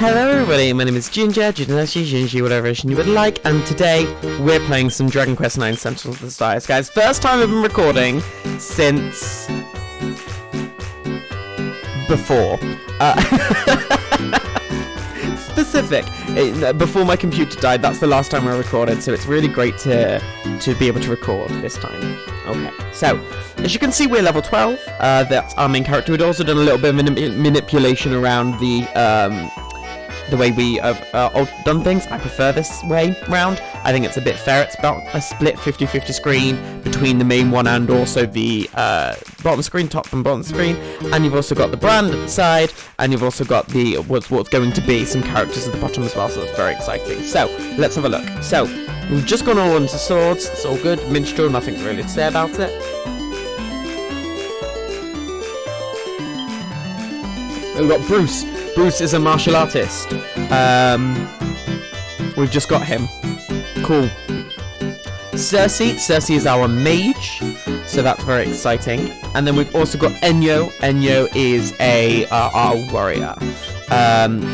Hello everybody, my name is Ginger, Ginger, whatever you would like, and today we're playing some Dragon Quest IX Sentinels of the Starry Skies. First time I've been recording since before. Specific. Before my computer died, that's the last time I recorded, so it's really great to be able to record this time. Okay, so, as you can see, we're level 12. That's our main character. We've also done a little bit of manipulation around the way we have done things. I prefer this way round. I think it's a bit fair. It's about a split 50-50 screen between the main one and also the bottom screen, top and bottom screen. And you've also got the brand at the side, and you've also got the what's going to be some characters at the bottom as well, so that's very exciting. So, let's have a look. So, we've just gone all into swords. It's all good. Minstrel, nothing really to say about it. We've got Bruce. Bruce is a martial artist. We've just got him. Cool. Cersei is our mage, so that's very exciting. And then we've also got Enyo. Enyo is our warrior.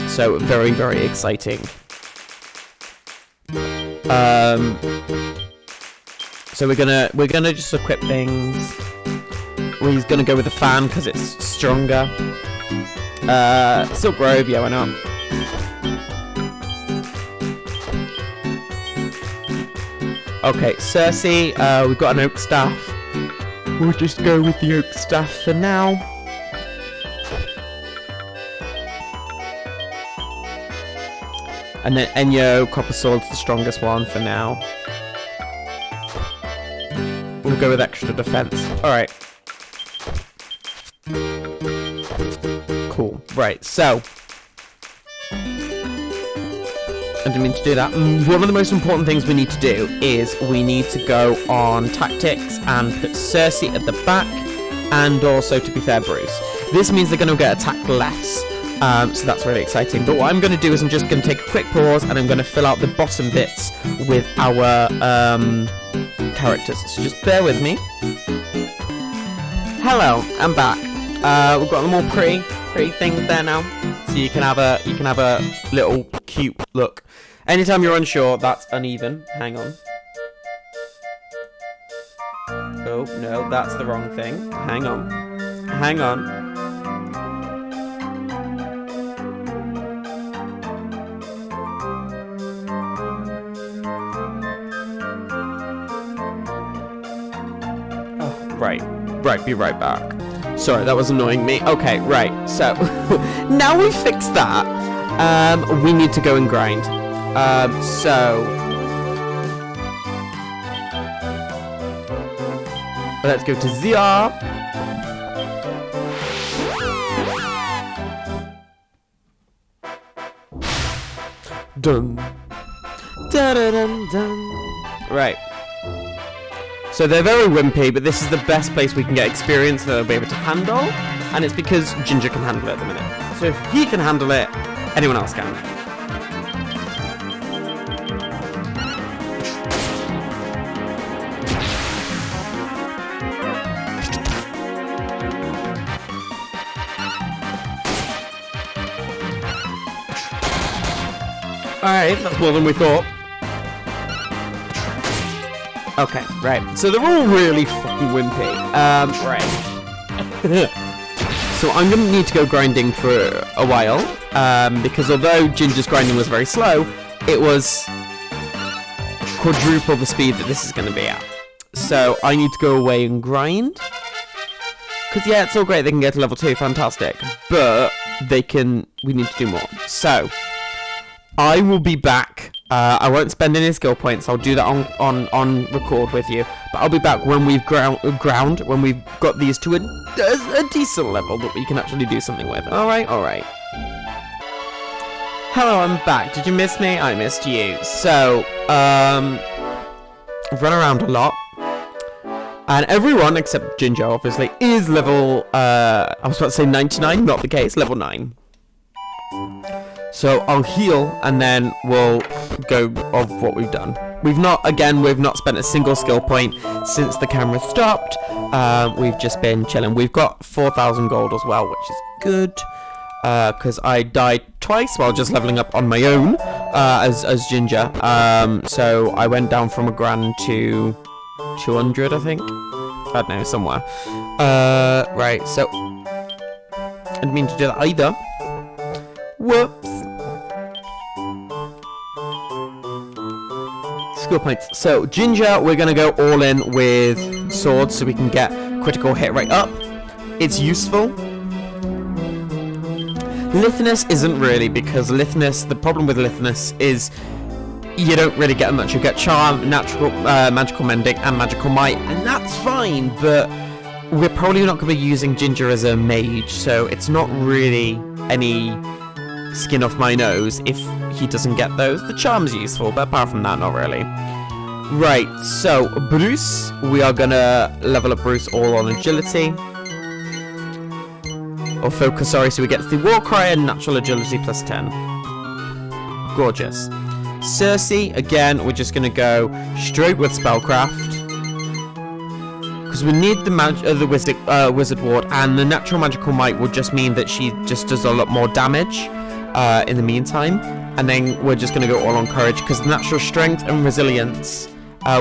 So very, very exciting. So we're gonna just equip things. He's gonna go with the fan because it's stronger. Silk Robe, yeah, why not? Okay, Cersei, we've got an Oak Staff. We'll just go with the Oak Staff for now. And then Enyo, Copper Sword's the strongest one for now. We'll go with extra defense. Alright. Cool. Right, so I didn't mean to do that. One of the most important things we need to do is we need to go on tactics and put Cersei at the back, and also, to be fair, Bruce. This means they're going to get attacked less, so that's really exciting. But what I'm going to do is I'm just going to take a quick pause, and I'm going to fill out the bottom bits with our characters. So just bear with me. Hello, I'm back. We've got them all pretty things there now, so you can have a little cute look. Anytime you're unsure, that's uneven. Hang on. Oh no, that's the wrong thing. Hang on. Hang on. Oh, right, be right back. Sorry, that was annoying me. Okay, right, so now we've fixed that, we need to go and grind. So let's go to ZR. Dun. Dun dun dun dun. Right. So they're very wimpy, but this is the best place we can get experience that they'll be able to handle, and it's because Ginger can handle it at the minute. So if he can handle it, anyone else can. Alright, that's more than we thought. Okay, right. So they're all really fucking wimpy. Right. So I'm gonna need to go grinding for a while, because although Ginger's grinding was very slow, it was quadruple the speed that this is gonna be at. So I need to go away and grind. Because yeah, it's all great, they can get to level 2, fantastic. But we need to do more. So, I will be back. I won't spend any skill points. I'll do that on record with you. But I'll be back when we've when we've got these to a decent level that we can actually do something with. Alright. Hello, I'm back. Did you miss me? I missed you. So, I've run around a lot. And everyone, except Ginger, obviously, is level, I was about to say 99, not the case, level 9. So I'll heal, and then we'll go of what we've done. We've not spent a single skill point since the camera stopped. We've just been chilling. We've got 4,000 gold as well, which is good. because I died twice while just leveling up on my own as Ginger. So I went down from a grand to 200, I think. I don't know, somewhere. Right, so I didn't mean to do that either. Whoops. Skill points. So Ginger, we're gonna go all in with swords so we can get critical hit rate up. It's useful. Lithness isn't really, because Lithness, the problem with Lithness is you don't really get much. You get Charm, Natural, Magical Mending, and Magical Might, and that's fine, but we're probably not going to be using Ginger as a mage, so it's not really any skin off my nose if he doesn't get those. The Charm's useful, but apart from that, not really. Right, so Bruce, we are going to level up Bruce all on Agility. Or focus, sorry, so we get the War Cry and Natural Agility plus 10. Gorgeous. Cersei, again, we're just going to go straight with Spellcraft. Because we need the Wizard Ward, and the Natural Magical Might will just mean that she just does a lot more damage in the meantime. And then we're just going to go all on Courage, because the Natural Strength and Resilience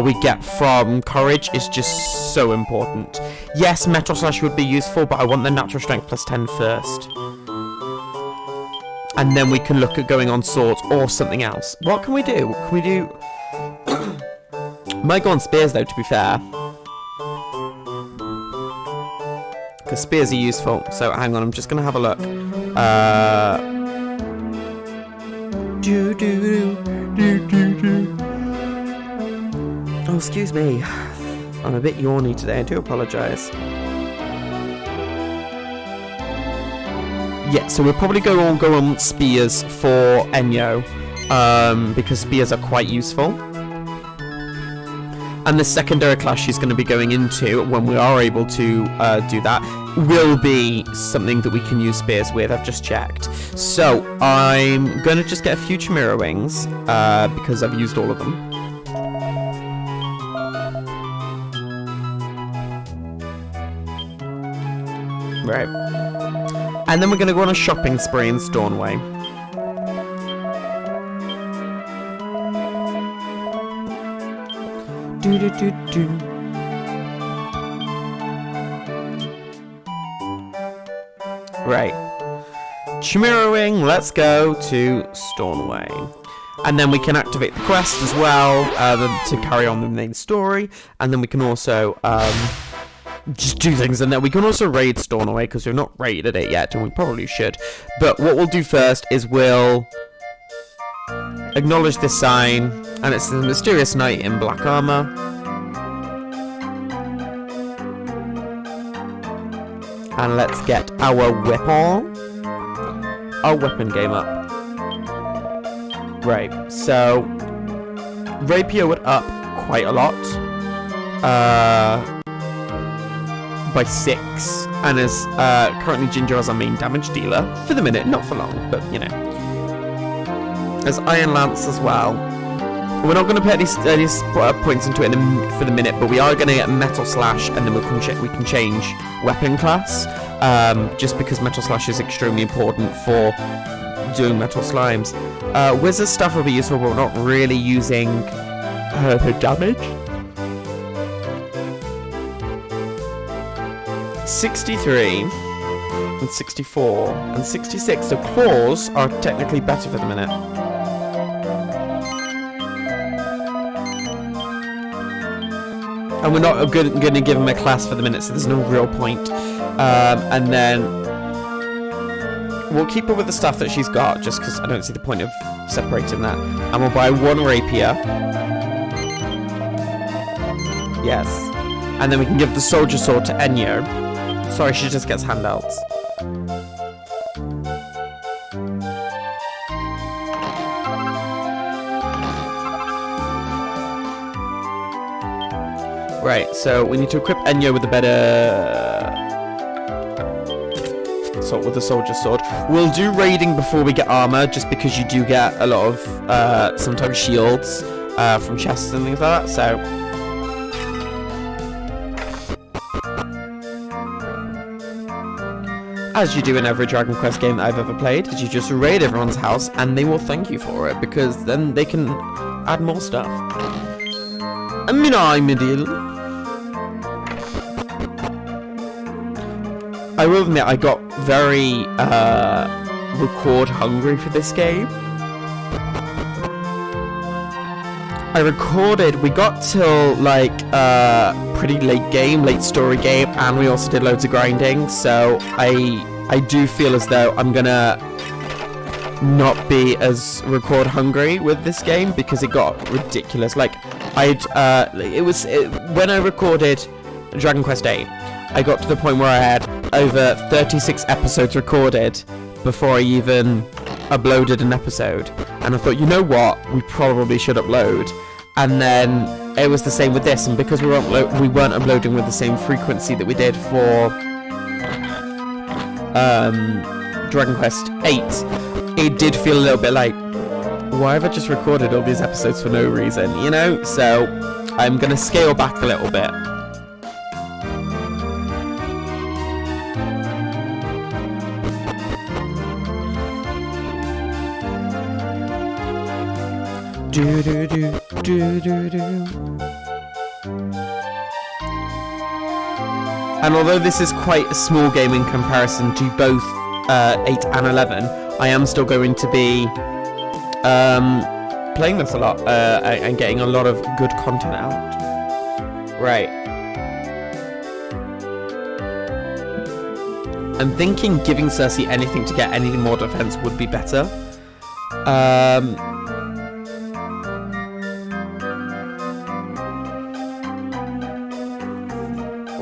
we get from Courage is just so important. Yes, Metal Slash would be useful, but I want the Natural Strength plus 10 first. And then we can look at going on Swords or something else. What can we do? Can we do... Might go on Spears, though, to be fair. Because Spears are useful. So, hang on, I'm just going to have a look. Oh, excuse me. I'm a bit yawny today. I do apologise. Yeah, so we'll probably go on Spears for Enyo, because Spears are quite useful. And the secondary class she's going to be going into, when we are able to do that, will be something that we can use Spears with. I've just checked. So, I'm going to just get a few Chimera Wings, because I've used all of them. Right. And then we're going to go on a shopping spree in Stornway. Right. Chimera Wing, let's go to Stornway. And then we can activate the quest as well to carry on the main story. And then we can also... just do things, and then we can also raid Stornway, because we've not raided it yet, and we probably should. But what we'll do first is we'll acknowledge this sign, and it's the mysterious knight in black armor. And let's get our weapon game up. Right, so Rapier would up quite a lot. By 6, and as currently Ginger as our main damage dealer for the minute, not for long, but you know. As Iron Lance as well. We're not going to put any points into it for the minute, but we are going to get Metal Slash, and then we can change weapon class, just because Metal Slash is extremely important for doing Metal Slimes. Wizard Staff will be useful, but we're not really using her damage. 63 and 64 and 66. So claws are technically better for the minute. And we're not going to give him a class for the minute, so there's no real point. And then we'll keep her with the stuff that she's got, just because I don't see the point of separating that. And we'll buy one rapier. Yes. And then we can give the soldier sword to Enyo. Sorry, she just gets handouts. Right, so we need to equip Enyo with a better... with the soldier sword. We'll do raiding before we get armor, just because you do get a lot of, sometimes shields from chests and things like that, so... as you do in every Dragon Quest game that I've ever played, is you just raid everyone's house and they will thank you for it, because then they can add more stuff. I mean, I'm a deal. I will admit, I got very record hungry for this game. We got till like pretty late story game, and we also did loads of grinding, so I do feel as though I'm gonna not be as record hungry with this game, because it got ridiculous. Like when I recorded Dragon Quest VIII, I got to the point where I had over 36 episodes recorded before I even uploaded an episode, and I thought, you know what, we probably should upload. And then it was the same with this, and because we weren't uploading with the same frequency that we did for Dragon Quest VIII, it did feel a little bit like, why have I just recorded all these episodes for no reason, you know? So I'm gonna scale back a little bit. Do do do do do do. And although this is quite a small game in comparison to both 8 and 11, I am still going to be playing this a lot and getting a lot of good content out. Right. I'm thinking giving Cersei anything to get any more defense would be better.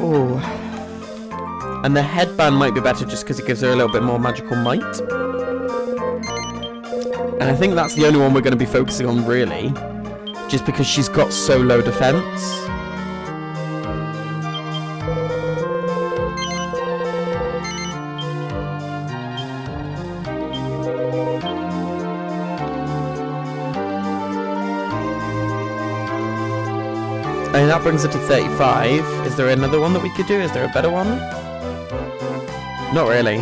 Oh, and the headband might be better just because it gives her a little bit more magical might. And I think that's the only one we're going to be focusing on, really, just because she's got so low defense. And that brings it to 35. Is there another one that we could do? Is there a better one? Not really.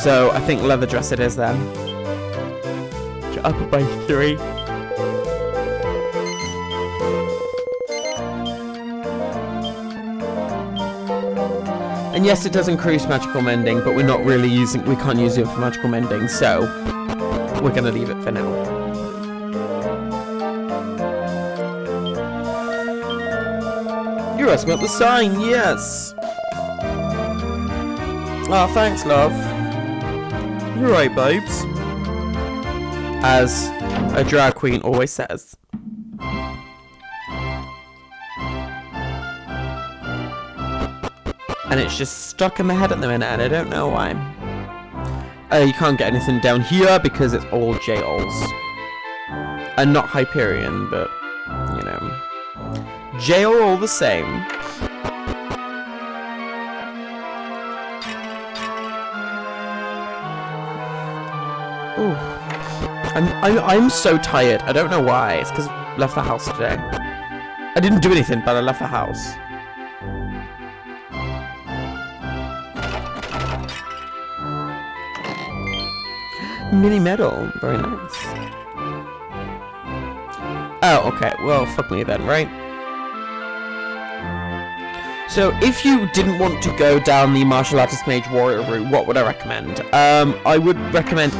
So I think leather dress it is then. Up by 3. And yes, it does increase magical mending, but we're not really we can't use it for magical mending, so we're gonna leave it for now. You're asking about the sign, yes! Oh, thanks, love. You're right, babes. As a drag queen always says. And it's just stuck in my head at the minute, and I don't know why. You can't get anything down here because it's all jails. And not Hyperion, but, you know. Jail all the same. Ooh. I'm so tired. I don't know why. It's because I left the house today. I didn't do anything, but I left the house. Mini medal, very nice. Oh, okay, well, fuck me then, right? So, if you didn't want to go down the martial artist mage warrior route, what would I recommend? I would recommend,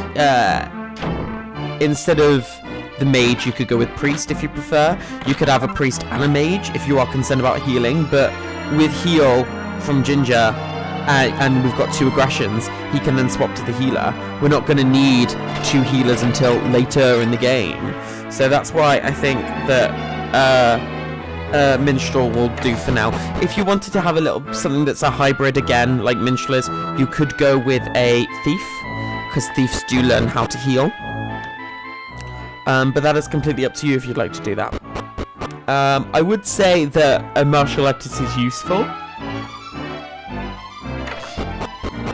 instead of the mage, you could go with priest if you prefer. You could have a priest and a mage if you are concerned about healing, but with heal from Ginger, and we've got 2 aggressions, he can then swap to the healer. We're not going to need 2 healers until later in the game. So that's why I think that Minstrel will do for now. If you wanted to have a little something that's a hybrid again, like Minstrel is, you could go with a Thief, because Thieves do learn how to heal. But that is completely up to you if you'd like to do that. I would say that a martial artist is useful.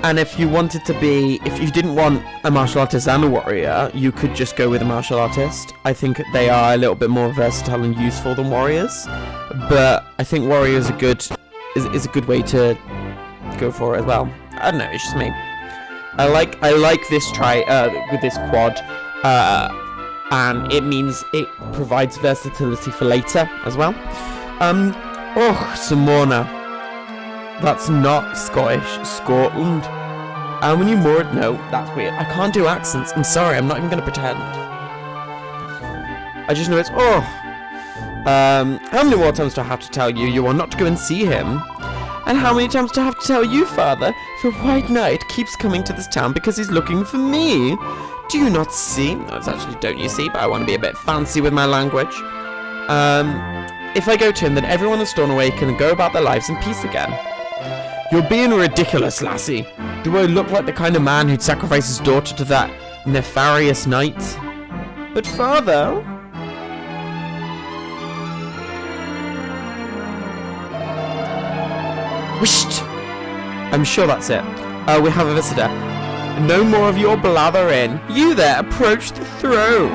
And if you wanted to be, if you didn't want a martial artist and a warrior, you could just go with a martial artist. I think they are a little bit more versatile and useful than warriors, but I think warriors is a good way to go for it as well. I don't know, it's just me. I like this with this quad, and it means it provides versatility for later as well. Some more now. That's not Scottish. Scotland. How many more? No, that's weird. I can't do accents. I'm sorry, I'm not even going to pretend. I just know it's... how many more times do I have to tell you you are not to go and see him? And how many times do I have to tell you, Father? The White Knight keeps coming to this town because he's looking for me. Do you not see? No, it's actually don't you see, but I want to be a bit fancy with my language. If I go to him, then everyone in Stornoway can go about their lives in peace again. You're being ridiculous, lassie. Do I look like the kind of man who'd sacrifice his daughter to that nefarious knight? But father... Whisht! I'm sure that's it. We have a visitor. No more of your blathering. You there, approach the throne.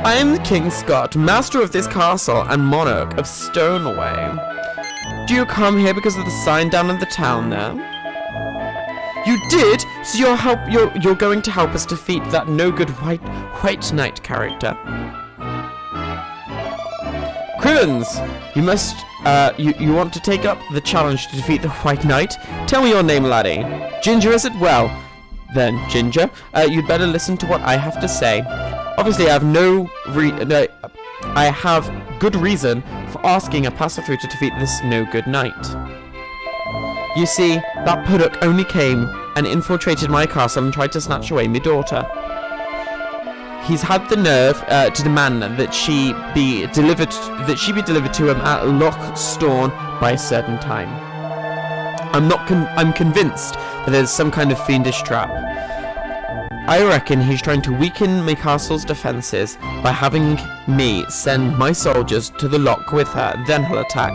I am King Scott, master of this castle and monarch of Stornoway. Do you come here because of the sign down in the town there? You did? So you're going to help us defeat that no-good white knight character. Cribbins! You must, you want to take up the challenge to defeat the White Knight? Tell me your name, laddie. Ginger, is it? Well, then, Ginger, you'd better listen to what I have to say. Obviously, I have good reason for asking a passer-through to defeat this no-good knight. You see, that puddock only came and infiltrated my castle and tried to snatch away my daughter. He's had the nerve to demand that she be delivered to him at Loch Storn by a certain time. I'm convinced that there's some kind of fiendish trap. I reckon he's trying to weaken my castle's defences by having me send my soldiers to the loch with her, then he'll attack.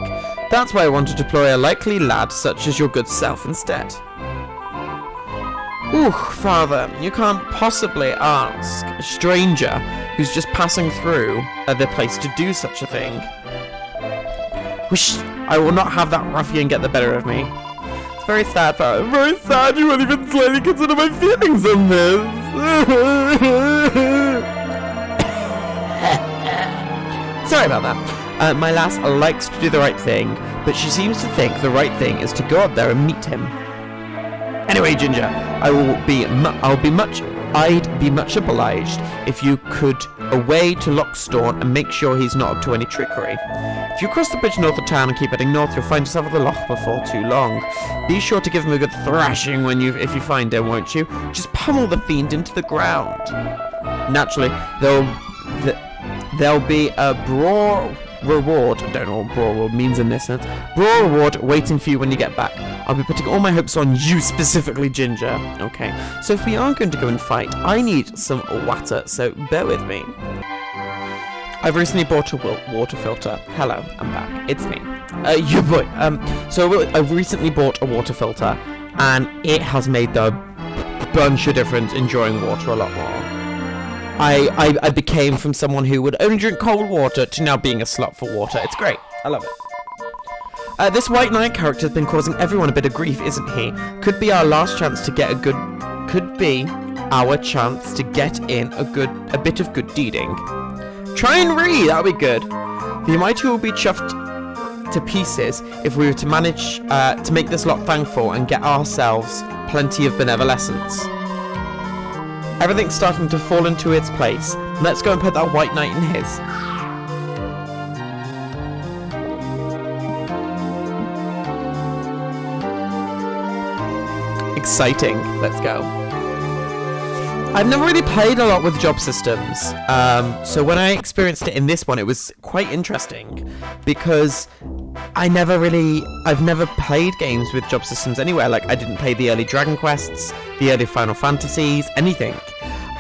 That's why I want to deploy a likely lad such as your good self instead. Ooh, Father, you can't possibly ask a stranger who's just passing through the place to do such a thing. Whoosh, I will not have that ruffian get the better of me. It's very sad, Father. Very sad you won't even slightly consider my feelings on this. Sorry about that. My lass likes to do the right thing, but she seems to think the right thing is to go up there and meet him. Anyway, Ginger, I'd be much obliged if you could away to Loch Storn and make sure he's not up to any trickery. If you cross the bridge north of town and keep heading north, you'll find yourself at the loch before too long. Be sure to give him a good thrashing if you find him, won't you? Just pummel the fiend into the ground. Naturally, there'll be a braw reward. I don't know what braw reward means in this sense. Braw reward waiting for you when you get back. I'll be putting all my hopes on you specifically, Ginger. Okay, so if we are going to go and fight, I need some water, so bear with me. I've recently bought a water filter. Hello, I'm back. It's me. You boy. So I've recently bought a water filter, and it has made the bunch of difference enjoying water a lot more. I became from someone who would only drink cold water to now being a slut for water. It's great. I love it. This White Knight character has been causing everyone a bit of grief, isn't he? Could be our last chance to get Could be our chance to get in a bit of good deeding. Try and read. That'll be good. The mighty will be chuffed to pieces if we were to manage to make this lot thankful and get ourselves plenty of benevolence. Everything's starting to fall into its place. Let's go and put that White Knight in his. Exciting. Let's go. I've never really played a lot with job systems, so when I experienced it in this one, it was quite interesting because I've never played games with job systems anywhere. Like, I didn't play the early Dragon Quests, the early Final Fantasies, anything.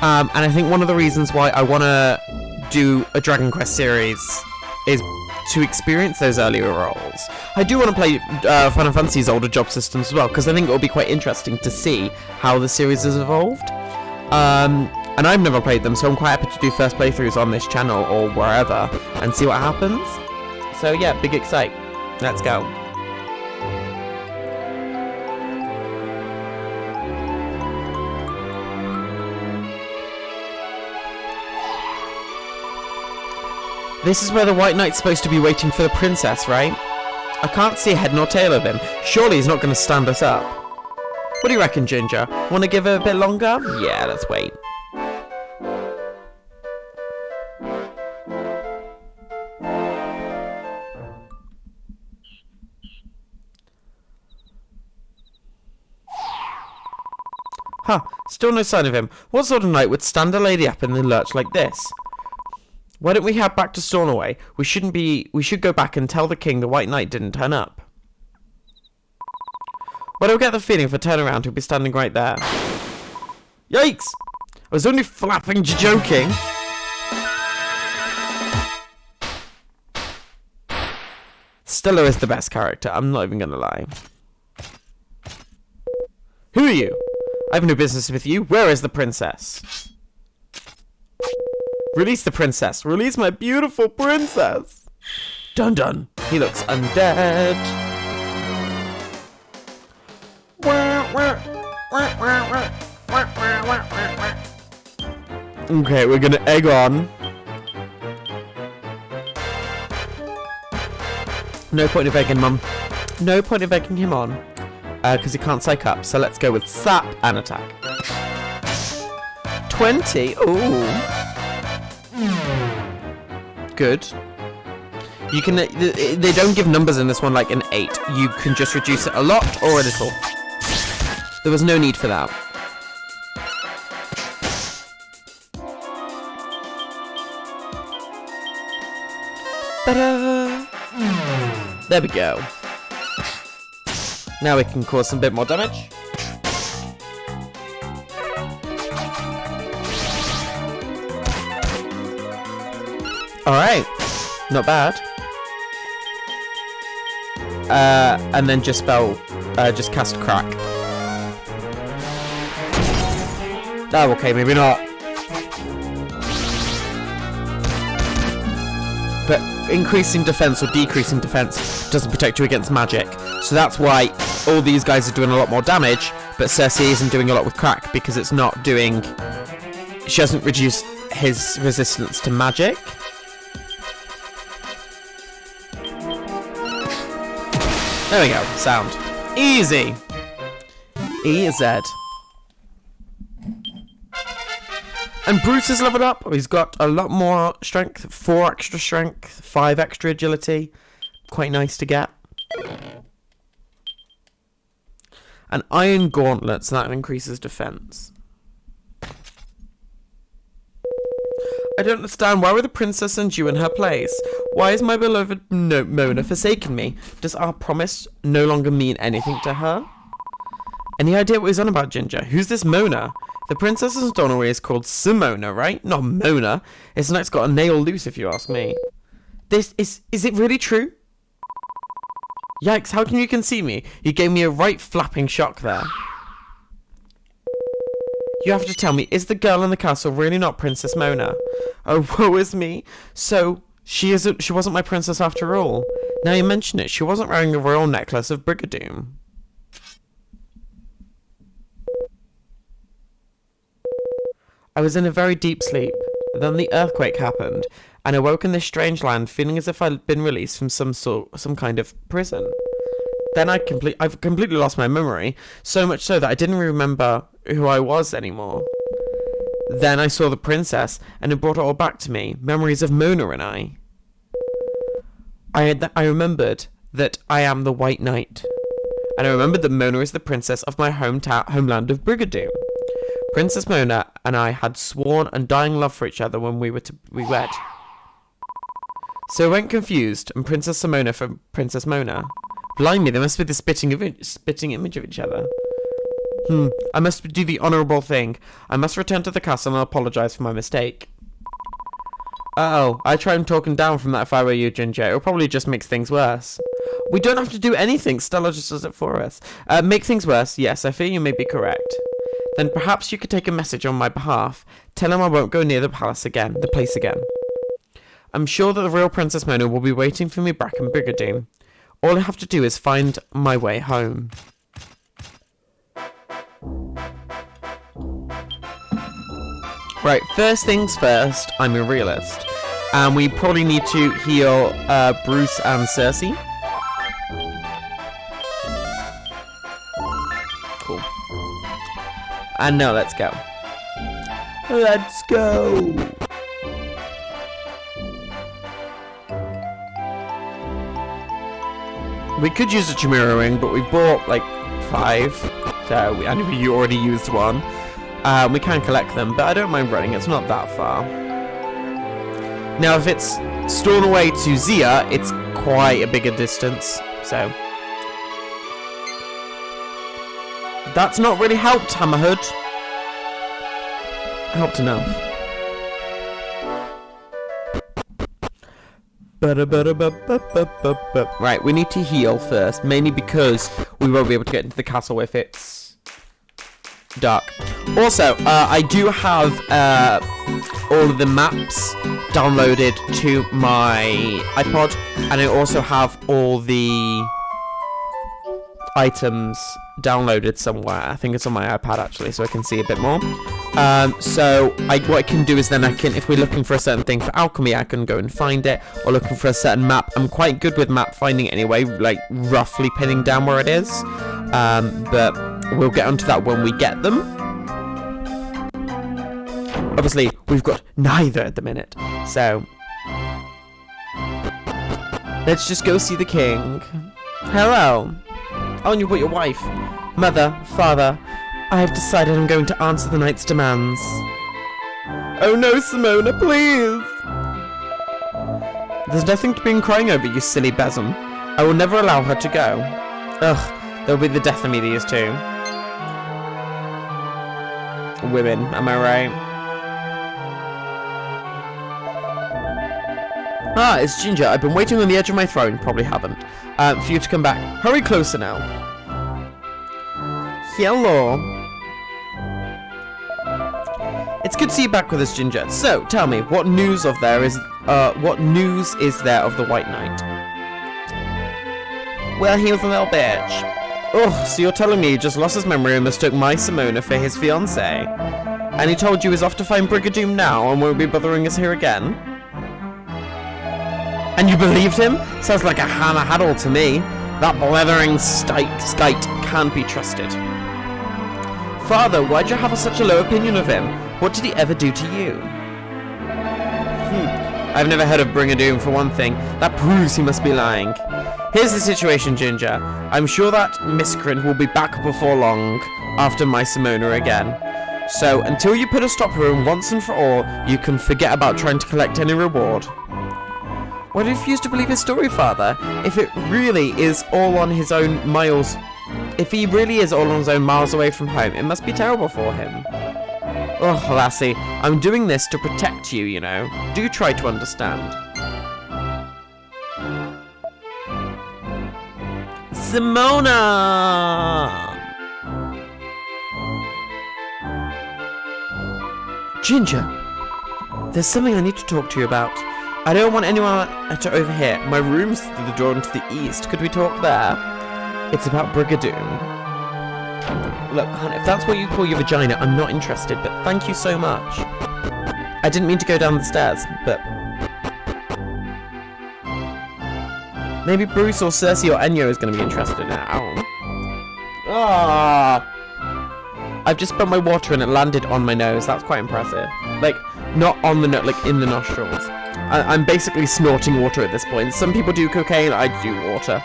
And I think one of the reasons why I want to do a Dragon Quest series is to experience those earlier roles. I do want to play Final Fantasy's older job systems as well, because I think it will be quite interesting to see how the series has evolved. And I've never played them, so I'm quite happy to do first playthroughs on this channel or wherever and see what happens. So yeah, big excite. Let's go. This is where the White Knight's supposed to be waiting for the princess, right? I can't see head nor tail of him. Surely he's not going to stand us up. What do you reckon, Ginger? Want to give it a bit longer? Yeah, let's wait. Huh, still no sign of him. What sort of knight would stand a lady up in the lurch like this? Why don't we head back to Stornoway? We should go back and tell the king the White Knight didn't turn up. Why do I get the feeling if I turn around he'll be standing right there? Yikes! I was only flapping joking. Stella is the best character, I'm not even gonna lie. Who are you? I have no business with you. Where is the princess? Release the princess. Release my beautiful princess. Dun dun. He looks undead. Okay, we're gonna egg on. No point of egging Mum. No point of egging him on. Because he can't psych up. So let's go with sap and attack. 20. Ooh. Good. You can. They don't give numbers in this one like an 8. You can just reduce it a lot or a little. There was no need for that. Ta-da! There we go. Now we can cause some bit more damage. Alright, not bad. And then just cast Crack. Oh, okay, maybe not. But increasing defense or decreasing defense doesn't protect you against magic. So that's why all these guys are doing a lot more damage, but Cersei isn't doing a lot with Crack because it's not doing... She hasn't reduced his resistance to magic. There we go, sound. Easy! Easy. And Bruce has leveled up. He's got a lot more strength, 4 extra strength, 5 extra agility. Quite nice to get. And Iron Gauntlets, so that increases defense. I don't understand. Why were the princess and you in her place? Why is my beloved Mona forsaken me? Does our promise no longer mean anything to her? Any idea what he's on about, Ginger? Who's this Mona? The princess in Stornoway is called Simona, right? Not Mona. It's like it's got a nail loose, if you ask me. This is it really true? Yikes, how can you conceive me? You gave me a right flapping shock there. You have to tell me, is the girl in the castle really not Princess Mona? Oh, woe is me. So, she wasn't my princess after all. Now you mention it, she wasn't wearing a royal necklace of Brigadoon. I was in a very deep sleep. Then the earthquake happened, and I woke in this strange land feeling as if I'd been released from some kind of prison. Then I've completely lost my memory, so much so that I didn't remember who I was anymore. Then I saw the princess, and it brought it all back to me, memories of Mona and I. I remembered that I am the White Knight, and I remembered that Mona is the princess of my homeland of Brigadoon. Princess Mona and I had sworn undying love for each other when we wed. So I went confused, and Princess Simona for Princess Mona. Blimey, they must be the spitting image of each other. I must do the honourable thing. I must return to the castle and apologise for my mistake. Uh-oh, I try and talk him down from that if I were you, Ginger. It'll probably just make things worse. We don't have to do anything. Stella just does it for us. Make things worse. Yes, I fear you may be correct. Then perhaps you could take a message on my behalf. Tell him I won't go near the place again. I'm sure that the real Princess Mona will be waiting for me back in Brigadoon. All I have to do is find my way home. Right, first things first, I'm a realist. And we probably need to heal Bruce and Cersei. Cool. And now let's go. Let's go! We could use a Chimera ring, but we bought like 5. So, and you already used 1. We can collect them, but I don't mind running, it's not that far. Now, if it's stolen away to Zia, it's quite a bigger distance, so... That's not really helped, Hammerhood. Helped enough. Right, we need to heal first, mainly because we won't be able to get into the castle if it's dark. Also, I do have all of the maps downloaded to my iPod, and I also have all the items downloaded somewhere. I think it's on my iPad actually, so I can see a bit more. So what I can do is then I can, if we're looking for a certain thing for alchemy, I can go and find it, or looking for a certain map. I'm quite good with map finding anyway, like roughly pinning down where it is. But we'll get onto that when we get them. Obviously, we've got neither at the minute, so let's just go see the king. Hello. Oh, and you brought your wife. Mother, father, I have decided I'm going to answer the knight's demands. Oh no, Simona, please! There's nothing to be crying over, you silly besom. I will never allow her to go. Ugh, there'll be the death of me, these two. Women, am I right? Ah, it's Ginger. I've been waiting on the edge of my throne. Probably haven't. For you to come back. Hurry closer now. Hello. It's good to see you back with us, Ginger. So, tell me, what news is there of the White Knight? Well, he was a little bitch. Oh, so you're telling me he just lost his memory and mistook my Simona for his fiancée? And he told you he's off to find Brigadoon now and won't be bothering us here again? And you believed him? Sounds like a hammer haddle to me. That blethering skite can't be trusted. Father, why'd you have such a low opinion of him? What did he ever do to you? I've never heard of Brigadoon for one thing. That proves he must be lying. Here's the situation, Ginger. I'm sure that miscreant will be back before long after my Simona again. So, until you put a stop to him once and for all, you can forget about trying to collect any reward. Why do you refuse to believe his story, Father? If it really is all on his own miles... If he really is all on his own miles away from home, it must be terrible for him. Oh, lassie, I'm doing this to protect you, you know. Do try to understand. Simona! Ginger! There's something I need to talk to you about. I don't want anyone to overhear. My room's through the door into the east. Could we talk there? It's about Brigadoon. Look, hon, if that's what you call your vagina, I'm not interested, but thank you so much. I didn't mean to go down the stairs, but... Maybe Bruce or Cersei or Enyo is going to be interested now. Ah! I've just spilled my water and it landed on my nose. That's quite impressive. Like, not on the nose, like in the nostrils. I'm basically snorting water at this point. Some people do cocaine, I do water.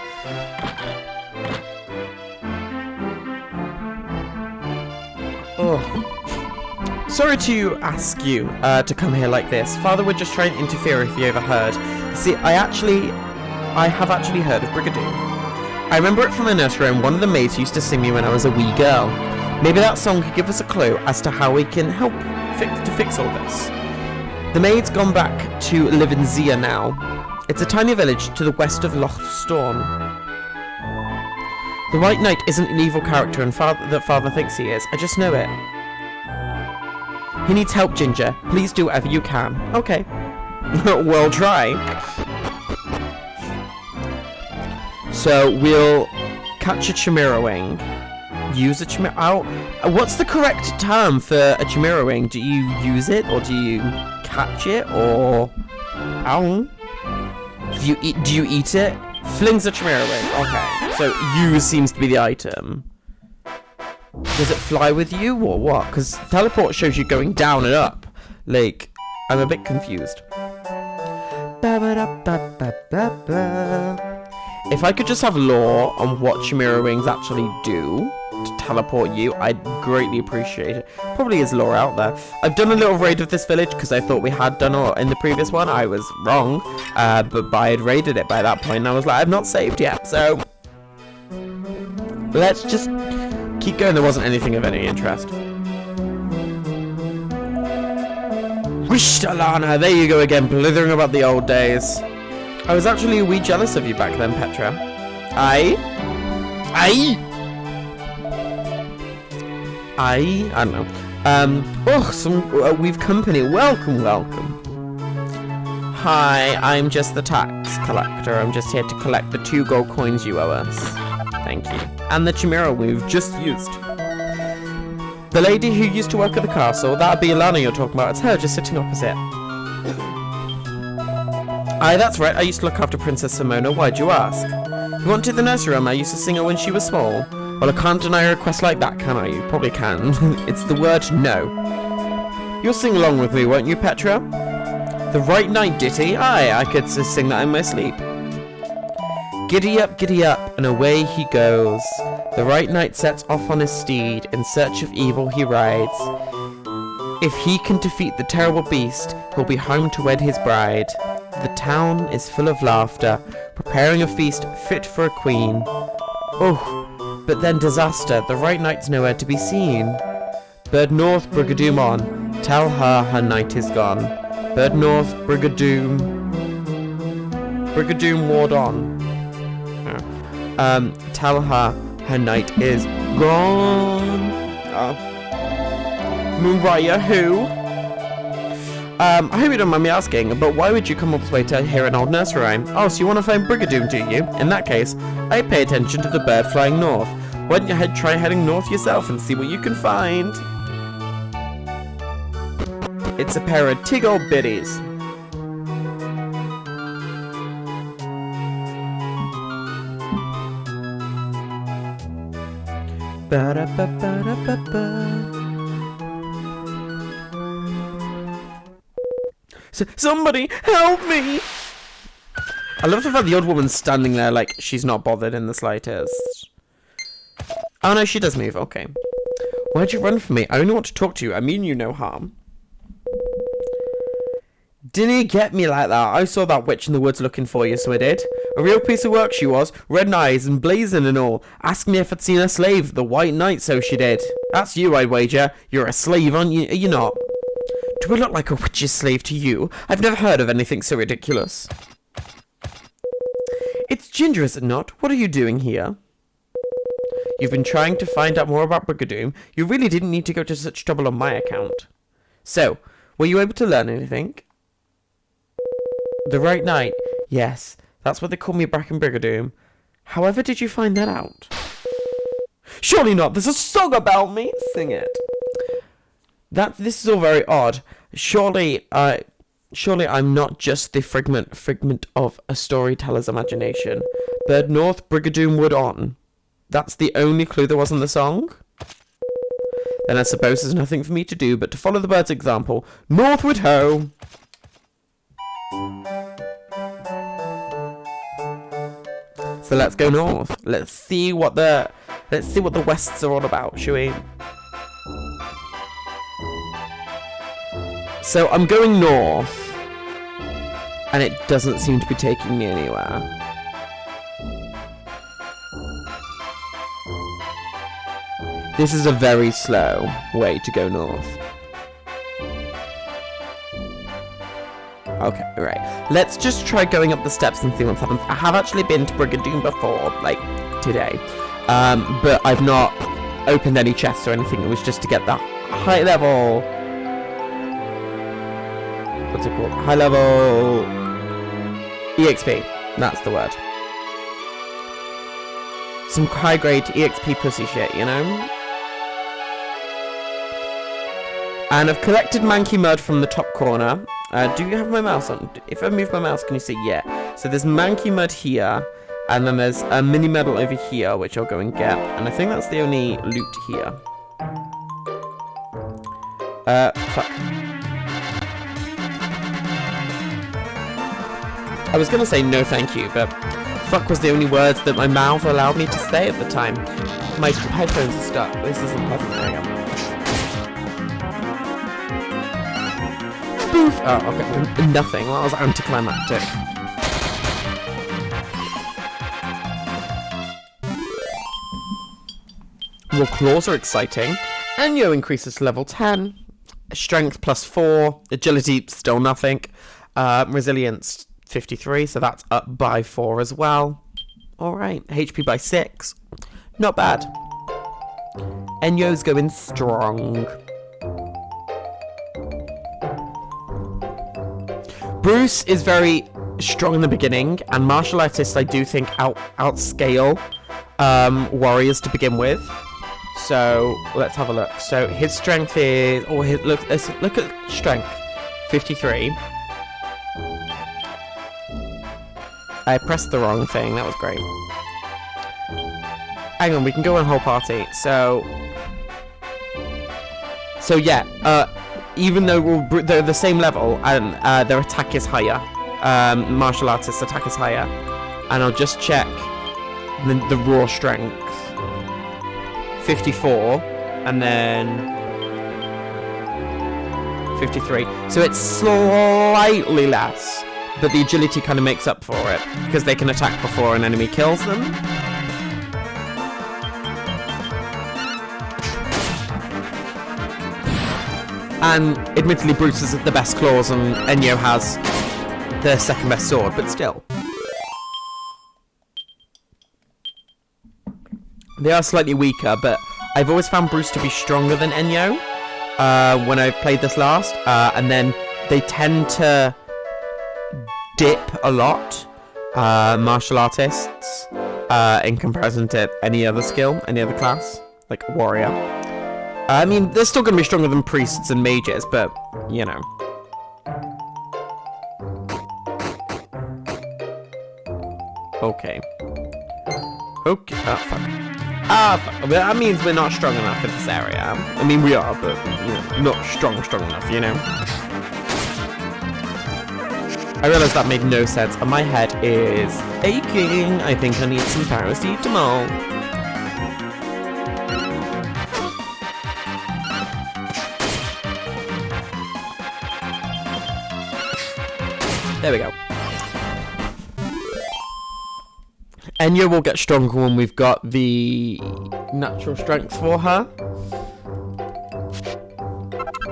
Oh. Sorry to ask you to come here like this. Father would just try and interfere if he overheard. See, I have actually heard of Brigadoon. I remember it from the nursery and one of the maids used to sing me when I was a wee girl. Maybe that song could give us a clue as to how we can help fix all this. The maid's gone back to live in Zia now. It's a tiny village to the west of Loch Storn. The White Knight isn't an evil character and that Father thinks he is. I just know it. He needs help, Ginger. Please do whatever you can. Okay. We'll try. So we'll catch a Chimera-wing. Use a Chimera... Oh, what's the correct term for a Chimera-wing? Do you use it, or do you catch it, or... Ow. Do you eat it? Flings a Chimera-wing. Okay. So use seems to be the item. Does it fly with you, or what? Because teleport shows you going down and up. Like, I'm a bit confused. If I could just have lore on what Chimera Wings actually do to teleport you, I'd greatly appreciate it. Probably is lore out there. I've done a little raid of this village because I thought we had done it in the previous one. I was wrong, but I had raided it by that point, and I was like, I've not saved yet, so let's just keep going. There wasn't anything of any interest. Whoosh, Alana, there you go again, blithering about the old days. I was actually a wee jealous of you back then, Petra. I don't know. We've company. Welcome. Hi, I'm just the tax collector. I'm just here to collect the 2 gold coins you owe us. Thank you. And the Chimera we've just used. The lady who used to work at the castle, that'd be Alana you're talking about. It's her, just sitting opposite. Aye, that's right. I used to look after Princess Simona. Why'd you ask? You wanted the nursery rhyme I used to sing her when she was small? Well, I can't deny a request like that, can I? You probably can. It's the word no. You'll sing along with me, won't you, Petra? The Right Knight ditty? Aye, I could sing that in my sleep. Giddy up, and away he goes. The Right Knight sets off on his steed. In search of evil he rides. If he can defeat the terrible beast, he'll be home to wed his bride. The town is full of laughter, preparing a feast fit for a queen. Oh, but then disaster, the Right Knight's nowhere to be seen. Bird North, Brigadoon on, tell her night is gone. Bird North, Brigadoon ward on. Tell her night is gone. Mariah who? I hope you don't mind me asking, but why would you come all this way to hear an old nursery rhyme? Oh, so you want to find Brigadoon, do you? In that case, I pay attention to the bird flying north. Why don't you try heading north yourself and see what you can find? It's a pair of tig old biddies. Ba-da-ba-ba-da-ba-ba. Somebody help me! I love the fact the old woman's standing there like she's not bothered in the slightest. Oh no, she does move, okay. Why'd you run from me? I only want to talk to you. I mean you no harm. Didn't you get me like that? I saw that witch in the woods looking for you, so I did. A real piece of work she was. Red eyes and blazing and all. Asked me if I'd seen her slave, the White Knight, so she did. That's you, I'd wager. You're a slave, aren't you? Are you not? Do I look like a witch's slave to you? I've never heard of anything so ridiculous. It's Ginger, is it not? What are you doing here? You've been trying to find out more about Brigadoon. You really didn't need to go to such trouble on my account. So, were you able to learn anything? The Right Knight? Yes, that's what they call me back in Brigadoon. However did you find that out? Surely not! There's a song about me! Sing it. This is all very odd. Surely I'm not just the figment of a storyteller's imagination. Bird North, Brigadoon wood on. That's the only clue there was in the song? Then I suppose there's nothing for me to do but to follow the bird's example. Northward ho! So let's go north. Let's see what the wests are all about, shall we? So I'm going north, and it doesn't seem to be taking me anywhere. This is a very slow way to go north. Okay, right. Let's just try going up the steps and see what happens. I have actually been to Brigadoon before, like, today. But I've not opened any chests or anything. It was just to get the high level... What's it called? High level... EXP. That's the word. Some high grade EXP pussy shit, you know? And I've collected Manky Mud from the top corner. Do you have my mouse on? If I move my mouse, can you see? Yeah. So there's Manky Mud here, and then there's a mini medal over here, which I'll go and get. And I think that's the only loot here. Fuck. I was gonna say no thank you, but fuck was the only words that my mouth allowed me to say at the time. My headphones are stuck. This isn't pleasant. There we go. Boof! Oh, okay. Nothing. Well, that was anticlimactic. More claws are exciting. Enyo increases to level 10. Strength +4. Agility, still nothing. Resilience, 53, so that's up by 4 as well. Alright. HP by 6. Not bad. Enyo's going strong. Bruce is very strong in the beginning, and martial artists I do think outscale warriors to begin with. So let's have a look. So his strength is, look at strength, 53. I pressed the wrong thing. That was great. Hang on, we can go on whole party. So yeah. Even though they're the same level and their attack is higher, martial artists' attack is higher, and I'll just check the raw strength, 54, and then 53. So it's slightly less, but the agility kind of makes up for it because they can attack before an enemy kills them. And admittedly, Bruce is the best claws, and Enyo has the second best sword, but still. They are slightly weaker, but I've always found Bruce to be stronger than Enyo when I've played this last, and then they tend to dip a lot, martial artists, in comparison to any other skill, any other class, like warrior. I mean, they're still going to be stronger than priests and mages, but, you know. Okay. Okay. Oh, fuck. Fuck. That means we're not strong enough in this area. I mean, we are, but, you know, not strong enough, you know? I realised that made no sense, and my head is aching. I think I need some paracetamol. There we go. Enyo will get stronger when we've got the natural strength for her.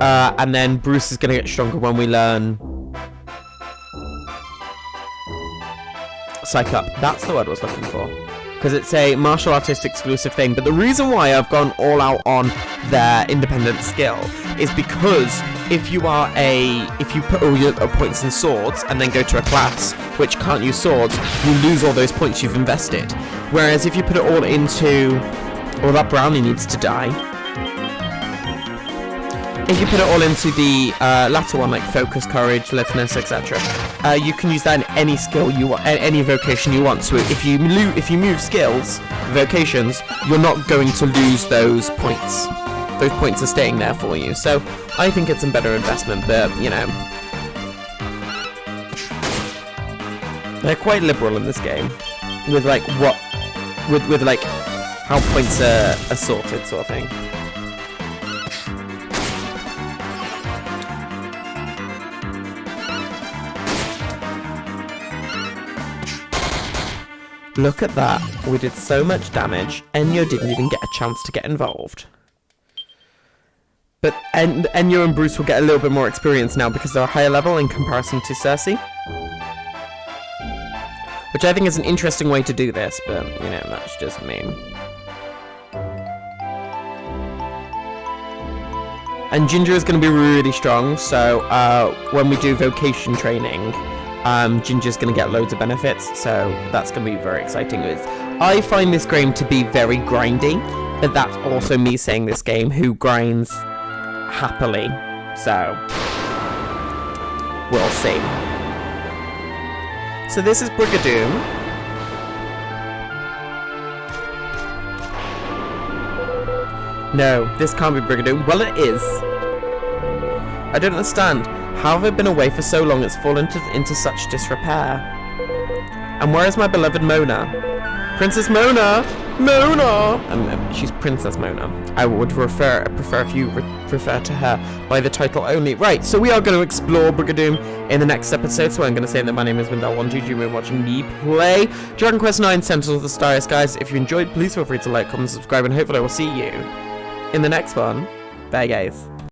And then Bruce is going to get stronger when we learn Psych Up. That's the word I was looking for. Because it's a martial artist exclusive thing. But the reason why I've gone all out on their independent skill is because if you put all your points in swords and then go to a class which can't use swords, you lose all those points you've invested. Whereas if you put it all into... Well, that brownie needs to die. If you put it all into the latter one, like focus, courage, lithness, etc., you can use that in any skill you want, any vocation you want. So if you move skills, vocations, you're not going to lose those points. Those points are staying there for you. So I think it's a better investment, but you know, they're quite liberal in this game with like with like how points are sorted, sort of thing. Look at that. We did so much damage. Enyo didn't even get a chance to get involved. But Enya and Bruce will get a little bit more experience now because they're a higher level in comparison to Cersei. Which I think is an interesting way to do this, but, you know, that's just me. And Ginger is going to be really strong, so when we do vocation training, Ginger's going to get loads of benefits, so that's going to be very exciting. I find this game to be very grindy, but that's also me saying this game who grinds happily, so we'll see. So this is Brigadoon. No, this can't be Brigadoon. Well, it is. I don't understand. How have I been away for so long it's fallen into such disrepair? And where is my beloved Mona? Princess Mona! Mona! She's Princess Mona. I would prefer if you refer to her by the title only. Right, so we are going to explore Brigadoon in the next episode, so I'm going to say that my name is ThatOneDude, you've been watching me play Dragon Quest IX Sentinels of the Starry Skies. If you enjoyed, please feel free to like, comment, subscribe, and hopefully I will see you in the next one. Bye, guys.